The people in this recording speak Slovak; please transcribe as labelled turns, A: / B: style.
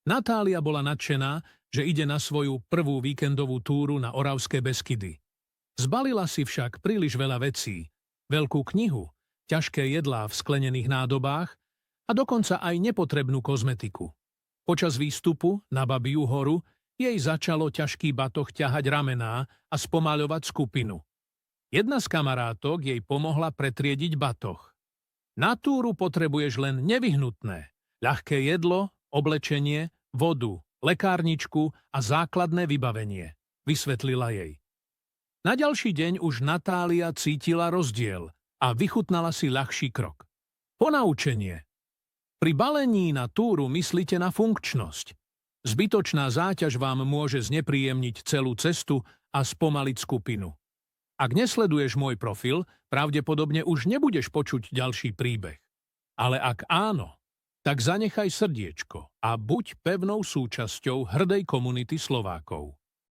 A: Natália bola nadšená, že ide na svoju prvú víkendovú túru na Oravské Beskydy. Zbalila si však príliš veľa vecí, veľkú knihu, ťažké jedlá v sklenených nádobách a dokonca aj nepotrebnú kozmetiku. Počas výstupu na Babiu horu jej začalo ťažký batoh ťahať ramená a spomaľovať skupinu. Jedna z kamarátok jej pomohla pretriediť batoh. Na túru potrebuješ len nevyhnutné, ľahké jedlo, oblečenie, vodu, lekárničku a základné vybavenie, vysvetlila jej. Na ďalší deň už Natália cítila rozdiel a vychutnala si ľahší krok. Ponaučenie. Pri balení na túru myslite na funkčnosť. Zbytočná záťaž vám môže znepríjemniť celú cestu a spomaliť skupinu. Ak nesleduješ môj profil, pravdepodobne už nebudeš počuť ďalší príbeh. Ale ak áno, tak zanechaj srdiečko a buď pevnou súčasťou hrdej komunity Slovákov.